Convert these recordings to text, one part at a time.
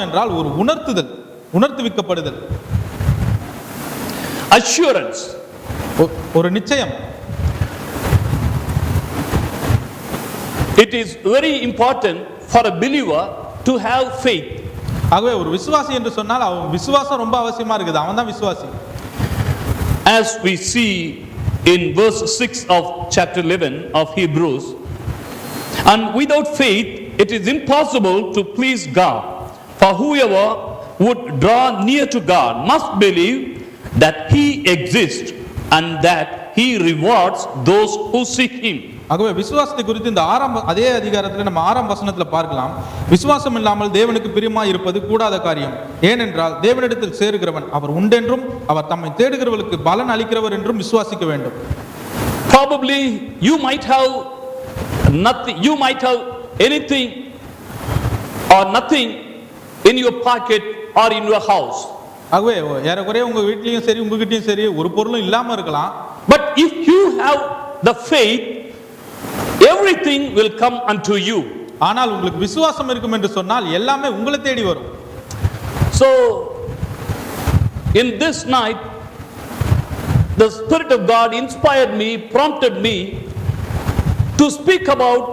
என்றால் ஒரு உணர்த்துதல், உணர்த்துவிக்கப்படுதல், assurance, ஒரு நிச்சயம். It is very important for a believer to have faith. ஆகவே ஒரு விசுவாசி என்று சொன்னால் அவன் விசுவாசம் ரொம்ப அவசியமா இருக்குது. அவன் தான் விசுவாசி. As we see in verse 6 of chapter 11 of Hebrews, and without faith it is impossible to please God. For whoever would draw near to God must believe that He exists and that He rewards those who seek Him. ஆகவே விசுவாசத்தை குறித்து இந்த அதே அதிகாரத்தில் நம்ம 6ஆம் வசனத்தில் பார்க்கலாம். விசுவாசம் இல்லாமல் தேவனுக்கு பிரியமாய் இருப்பது கூடாத காரியம். ஏனென்றால் தேவனிடத்தில் சேருகிறவன் அவர் உண்டென்றும் அவர் தம்மை தேடுகிறவர்களுக்கு பலன் அளிக்கிறவர் என்றும் விசுவாசிக்க வேண்டும். Probably you might have nothing, you might have anything or nothing in your pocket or in your house. ஆகவே ஏறக்குறைய உங்க வீட்லயும் சரி உங்க கிட்டயும் சரி ஒரு பொருளும் இல்லாம இருக்கலாம். But if you have the faith, everything will come unto you. ஆனால் உங்களுக்கு விசுவாசம் இருக்கும் என்று சொன்னால் எல்லாமே உங்களை தேடி வரும். So in this night the Spirit of God inspired me, prompted me to speak about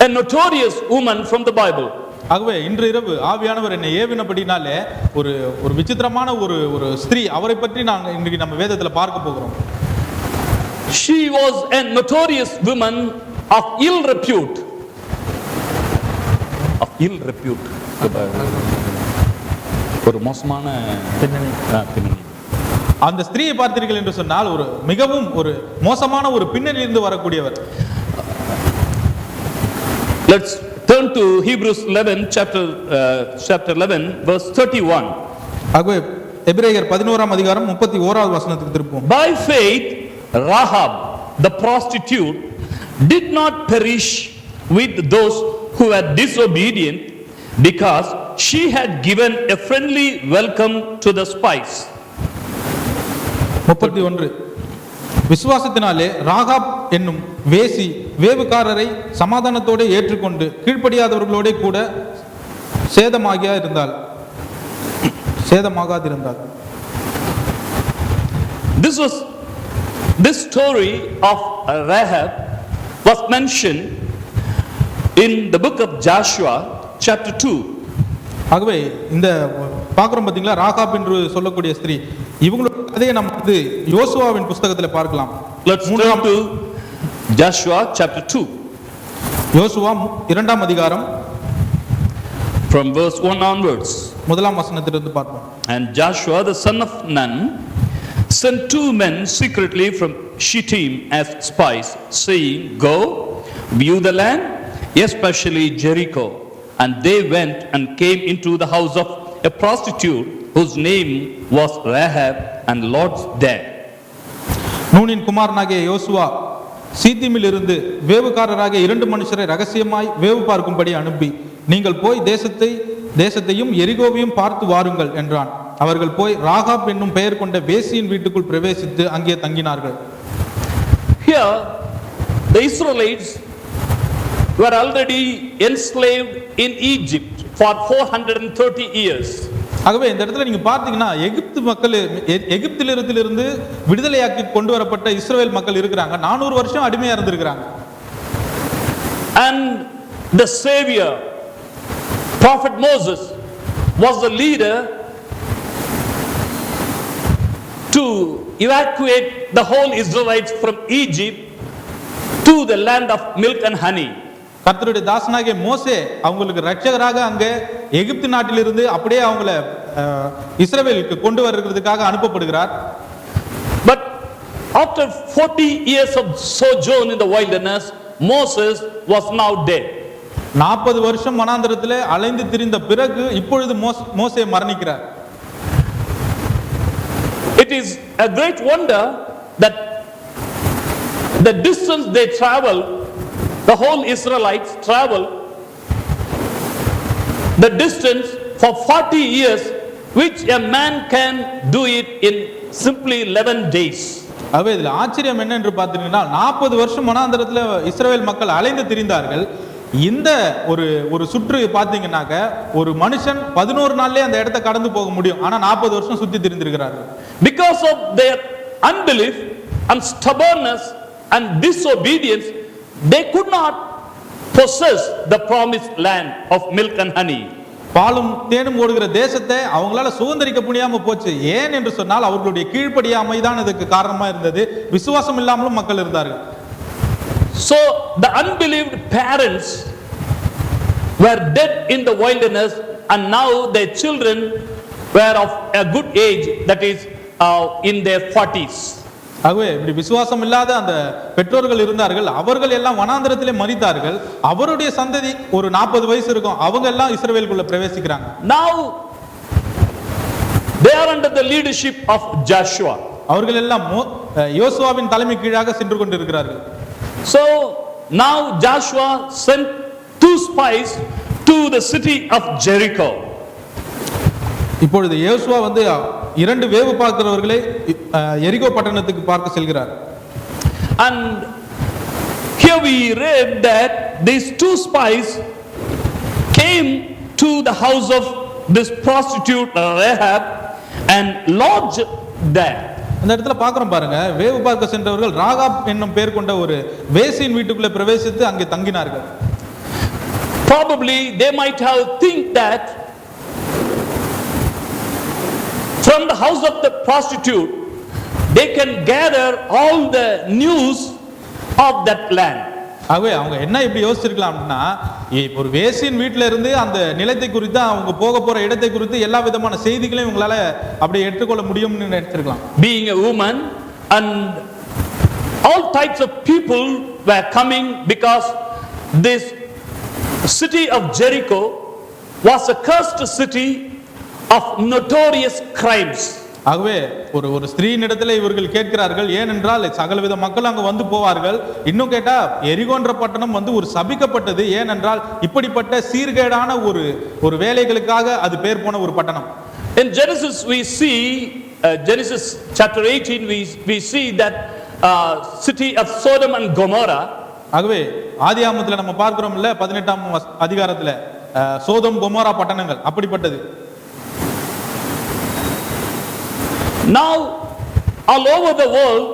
a notorious woman from the Bible. ஆகவே இன்று இரவு ஆவியானவர் என்னை ஏவினபடினாலே ஒரு விசித்திரமான ஒரு ஸ்திரீ, அவரை பற்றி நான் இன்றைக்கு நம்ம வேதத்துல பார்க்க போகிறோம். She was a notorious woman of ill repute. Of ill repute. ஒரு மோசமான பின்னணி. அந்த ஸ்திரீயை பார்த்தீர்கள் என்று சொன்னால் ஒரு மிகவும் ஒரு மோசமான ஒரு பின்னணியிலிருந்து வரக்கூடியவர். Let's turn to Hebrews 11 chapter 11 verse 31. ஆகவே எபிரேயர் 11ஆம் அதிகாரம் 31வது வசனத்துக்கு திருப்புவோம். By faith Rahab the prostitute did not perish with those who were disobedient because she had given a friendly welcome to the spies. 31 விசுவாசத்தினாலே ராகாப் என்னும் வேசி வேவுக்காரரை சமாதானத்தோடு ஏற்றுக்கொண்டு கீழ்ப்படியாதவர்களோட கூட சேதமாகாதிருந்தாள். This story of Rahab was mentioned in the book of Joshua chapter 2. ஆகவே இந்த பார்க்கிறோம் பாத்தீங்களா, ராகாப் என்று சொல்லக்கூடிய ஸ்திரீ, இவங்களோட கதையை நம்ம யோசுவாவின் புத்தகத்தில் பார்க்கலாம். Let's turn to Joshua chapter 2. யோசுவா 2ஆம் அதிகாரம் from verse 1 onwards. முதலாம் வசனத்திலிருந்து பார்ப்போம். And Joshua the son of Nun sent 2 men secretly from Shittim as spies, saying, Go, view the land, especially Jericho. And they went and came into the house of a prostitute whose name was Rahab, and lodged there. நூனின் குமாரனாகிய யோசுவா சீத்திமில் இருந்து வேவுக்காரராகிய 2 மனுஷரை ரகசியமாய் வேவு பார்க்கும்படி அனுப்பி, நீங்கள் போய் தேசத்தையும் எரிகோவையும் பார்த்து வாருங்கள் என்றான். அவர்கள் போய் ராகாப் என்னும் பெயர் கொண்ட வேசியின் வீட்டுக்குள் பிரவேசித்து அங்கே தங்கினார்கள். Here the Israelites were already enslaved in Egypt for 430 years. ஆகவே இந்த இடத்துல நீங்க பார்த்தீங்கன்னா எகிப்திலிருந்து விடுதலையாக்கி கொண்டு வரப்பட்ட இஸ்ரவேல் மக்கள் இருக்கிறாங்க. 400 வருஷம் அடிமையா இருந்திருக்கிறாங்க. And the savior prophet Moses was the leader to evacuate the whole Israelites from Egypt to the land of milk and honey. கர்த்தருடைய தாசனாகிய மோசே அவங்களுக்கு ரட்சகராக அங்க எகிப்து நாட்டிலிருந்து அப்படியே அவங்கள இஸ்ரவேலுக்கு கொண்டு வருகிறதுக்காக அனுப்பப்படுகிறார். But after 40 years of sojourn in the wilderness, Moses was now dead. 40 வருஷம் வனாந்தரத்திலே அலைந்து திரிந்த பிறகு இப்பொழுது மோசே மரணிக்கிறார். It is a great wonder that the distance they travel, the whole Israelites travel the distance for 40 years, which a man can do it in simply 11 days. ஆகவே இதில் ஆச்சரியம் என்ன என்று பார்த்தீங்கன்னா 40 வருஷம் வனாந்தரத்தில் இஸ்ரவேல் மக்கள் அலைந்து திரிந்தார்கள். இந்த ஒரு ஒரு சுற்று பாத்தீங்கன்னாக்க ஒரு மனுஷன் 11 நாள்லயே அந்த இடத்தை கடந்து போக முடியும். ஆனா 40 வருஷம் சுத்தி திரிந்திருக்கிறார்கள். Because of their unbelief and stubbornness and disobedience, they could not possess the promised land of milk and honey. பாலும் தேனும் ஓடுகிற தேசத்தை அவங்களால சுதந்திரிக்க முடியாம போச்சு. ஏன் என்று சொன்னால் அவர்களுடைய கீழ்ப்படியாமை தான் இதுக்கு காரணமா இருந்தது. விசுவாசம் இல்லாமலும் மக்கள் இருந்தார்கள். So the unbelieved parents were dead in the wilderness, and now their children were of a good age, that is in their 40s. ஆகவே இப்படி விசுவாசம் இல்லாத அந்த பெற்றோர்கள் இருந்தார்கள். அவர்கள் எல்லாம் வனாந்தரத்திலே மரித்தார்கள். அவருடைய சந்ததி ஒரு 40 வயசு இருக்கும். அவங்க எல்லாம் இஸ்ரவேலுக்குள்ள பிரவேசிக்கிறாங்க. Now they are under the leadership of Joshua. அவர்கள் எல்லாம் யோசுவாவின் தலைமை கீழாக சென்று கொண்டிருக்கிறார்கள். So now Joshua sent 2 spies to the city of Jericho. இப்பொழுது யோசுவா வந்து 2 வேவு பார்க்கிறவர்களை எரிகோ பட்டணத்துக்கு பார்க்க செல்கிறார். And here we read that these 2 spies came to the house of this prostitute Rahab and lodged there. அந்த இடத்துல பார்க்கிறோம் பாருங்க, வேவு பார்க்க சென்றவர்கள் ராகாப் என்னும் பெயர் கொண்ட ஒரு வேசியின் வீட்டுக்குள்ளே பிரவேசித்து அங்கே தங்கினார்கள். Probably they might have think that from the house of the prostitute they can gather all the news of that land. ஆகவே அவங்க என்ன இப்படி யோசிச்சிருக்கலாம்னா, ஒரு வேசியின் வீட்டில இருந்து அந்த நிலத்தை குறித்து அவங்க போக போற இடத்தை குறித்து எல்லா விதமான செய்திகளையும் உங்களால அப்படி எடுத்துக்கொள்ள முடியும்னு நினைச்சிருக்கலாம். Being a woman, and all types of people were coming because this city of Jericho was a cursed city of notorious crimes. ஆகவே ஒரு ஸ்திரீனிடத்தில் இவர்கள் கேட்கிறார்கள். ஏனென்றால் சகலவித மக்கள் அங்கு வந்து போவார்கள். இன்னும் கேட்டா எரிகோன்ற பட்டணம் வந்து ஒரு சபிக்கப்பட்டது. ஏனென்றால் இப்படிப்பட்ட சீர்கேடான ஒரு வேலைகளுக்காக அது பேர் போன ஒரு பட்டணம். In Genesis we see Genesis chapter 18 we see that city of Sodom and Gomorrah. ஆகவே ஆதியாகமத்தில் நம்ம பார்க்கிறோம் இல்ல 18ஆம் அதிகாரத்துல சோதோம் கொமோரா பட்டணங்கள் அப்படிப்பட்டது. Now all over the world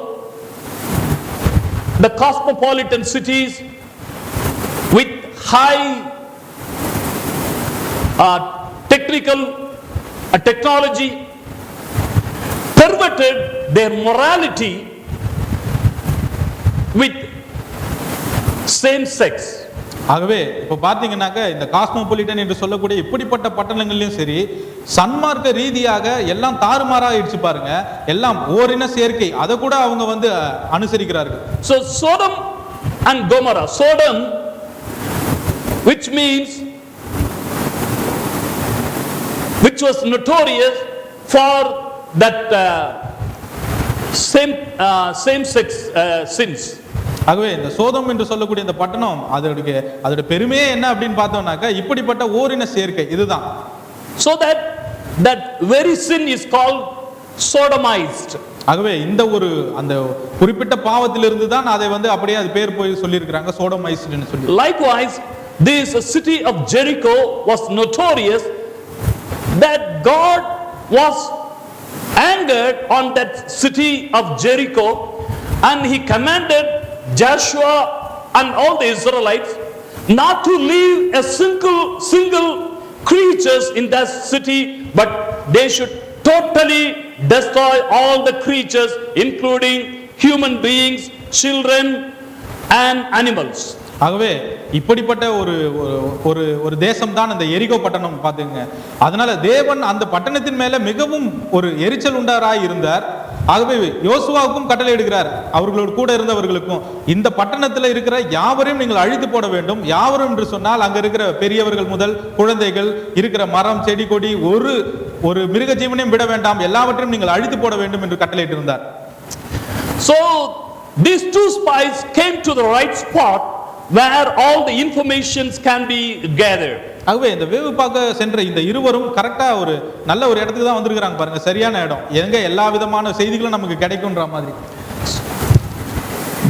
the cosmopolitan cities with high technology perverted their morality with same sex. ஆகவே இப்ப பாத்தீங்கன்னாக்க இந்த காஸ்மோபாலிட்டன் என்று சொல்லக்கூடிய இப்படிப்பட்ட பட்டணங்கள்லயும் சரி சன்மார்க்க ரீதியாக எல்லாம் தாறுமாறாயிடுச்சு பாருங்க. எல்லாம் ஓரின சேர்க்கை அதை கூட அவங்க வந்து அனுசரிக்கிறார்கள். So Sodom and Gomorrah, Sodom which means which was notorious for that same sex sins. ஆகவே இந்த சோதம் என்று சொல்லக்கூடிய இந்த பட்டணம் அதோட பெருமையே என்ன அப்படின்னு பார்த்தோம்னாக்க இப்படிப்பட்ட ஓரின சேர்க்கை இதுதான். So that very sin is called sodomized. ஆகவே இந்த அந்த குறிப்பிட்ட பாவத்திலிருந்து தான் அதை வந்து அப்படியே அது பேர் போய் சொல்லியிருக்கிறாங்க சோடமைஸ்ட்னு சொல்லி. Likewise this city of Jericho was notorious that God was angered on that city of Jericho, and he commanded Joshua and all the Israelites not to leave a single creatures in that city, but they should totally destroy all the creatures including human beings, children and animals. ஆகவே இப்படிப்பட்ட ஒரு தேசம் தான் அந்த எரிகோ பட்டணம் பாத்துங்க. அதனால தேவன் அந்த பட்டணத்தின் மேல மிகவும் ஒரு எரிச்சல் உண்டாராய் இருந்தார். ஆகவே யோசுவாவுக்கும் கட்டளை இடுகிறார், அவர்களோடு கூட இருந்தவர்களுக்கும், இந்த பட்டணத்தில் இருக்கிற யாவரையும் நீங்கள் அழித்து போட வேண்டும். யாவரும் என்று சொன்னால் அங்க இருக்கிற பெரியவர்கள் முதல் குழந்தைகள், இருக்கிற மரம் செடி கொடி, ஒரு மிருக ஜீவனையும் விட வேண்டாம், எல்லாவற்றையும் நீங்கள் அழித்து போட வேண்டும் என்று கட்டளை இருந்தார். So these 2 spies came to the right spot where all the informations can be gathered. ஆகவே இந்த வேவு பார்க்க சென்ற இந்த இருவரும் கரெக்டா ஒரு நல்ல ஒரு இடத்துக்கு தான் வந்திருக்காங்க பாருங்க. சரியான இடம், எங்க எல்லா விதமான செய்திகளும் நமக்கு கிடைக்கும்ன்ற மாதிரி.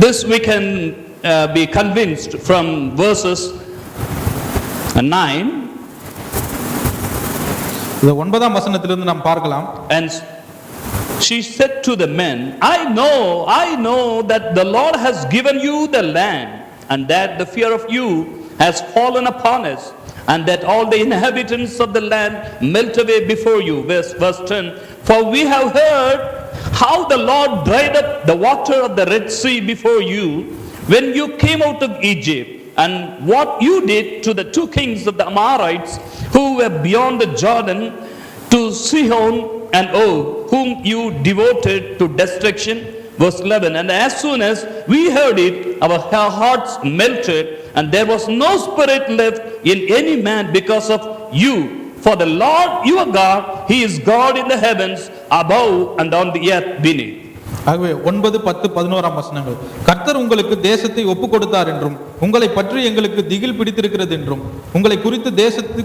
This we can be convinced from verses 9. இது 9ஆம் வசனத்திலிருந்து நாம் பார்க்கலாம். And she said to the men, I know that the Lord has given you the land, and that the fear of you has fallen upon us, and that all the inhabitants of the land melt away before you. Verse 10. For we have heard how the Lord dried up the water of the Red Sea before you when you came out of Egypt, and what you did to the two kings of the Amorites who were beyond the Jordan, to Sihon and Og, whom you devoted to destruction. Verse 11. And as soon as we heard it, our hearts melted, and there was no spirit left in any man because of you. For the Lord your God, He is God in the heavens above and on the earth beneath. ஆகவே 9, 10, 11ஆம் வசனங்கள். கர்த்தர் உங்களுக்கு தேசத்தை ஒப்பு கொடுத்தார் என்றும், உங்களை பற்றி எங்களுக்கு திகில் பிடித்திருக்கிறது என்றும், உங்களை குறித்து தேசத்து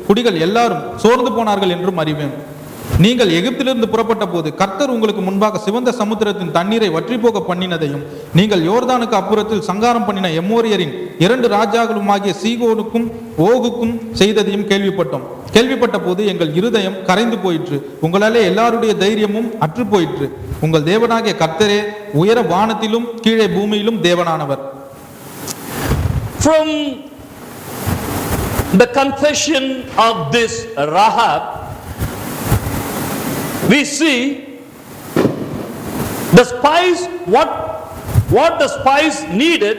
குடிகள் எல்லாரும் சோர்ந்து போனார்கள் என்றும் அறிவேன். நீங்கள் எகிப்திலிருந்து புறப்பட்ட போது கர்த்தர் உங்களுக்கு முன்பாக சிவந்த சமுத்திரத்தின் தண்ணீரை வற்றி போக பண்ணினதையும், நீங்கள் யோர்தானுக்கு அப்புறத்தில் சங்காரம் பண்ணின எமோரியரின் 2 ராஜாக்களுமாகிய சீகோனுக்கும் ஓகுக்கும் செய்ததையும் கேள்விப்பட்ட போது எங்கள் இருதயம் கரைந்து போயிற்று, உங்களாலே எல்லாருடைய தைரியமும் அற்று போயிற்று. உங்கள் தேவனாகிய கர்த்தரே உயர வானத்திலும் கீழே பூமியிலும் தேவனானவர். From the confession of this Rahab, we see the spies, what the spies needed,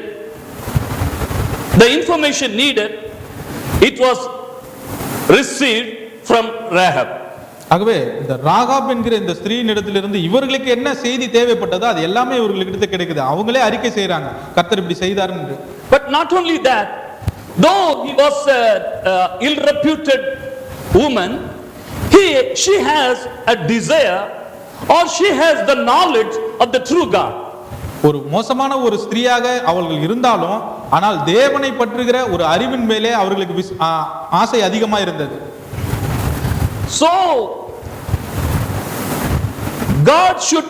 the information needed, it was received from Rahab. ஆகவே இந்த ராகாப் என்கிற இந்த ஸ்திரீனிடத்திலிருந்து இவர்களுக்கு என்ன செய்தி தேவைப்பட்டதோ அது எல்லாமே இவர்களுக்கு கிடைக்குது. அவங்களே அறிக்கை செய்றாங்க, கர்த்தர் இப்படி செய்தார் என்று. But not only that, though he was a ill-reputed woman, she has a desire, or she has the knowledge of the true God. ஒரு மோசமான ஒரு ஸ்திரீயாக அவர்கள் இருந்தாலும், ஆனால் தேவனை பற்றுகிற ஒரு அறிவின் மேலே அவர்களுக்கு ஆசை அதிகமாக இருந்தது. So God should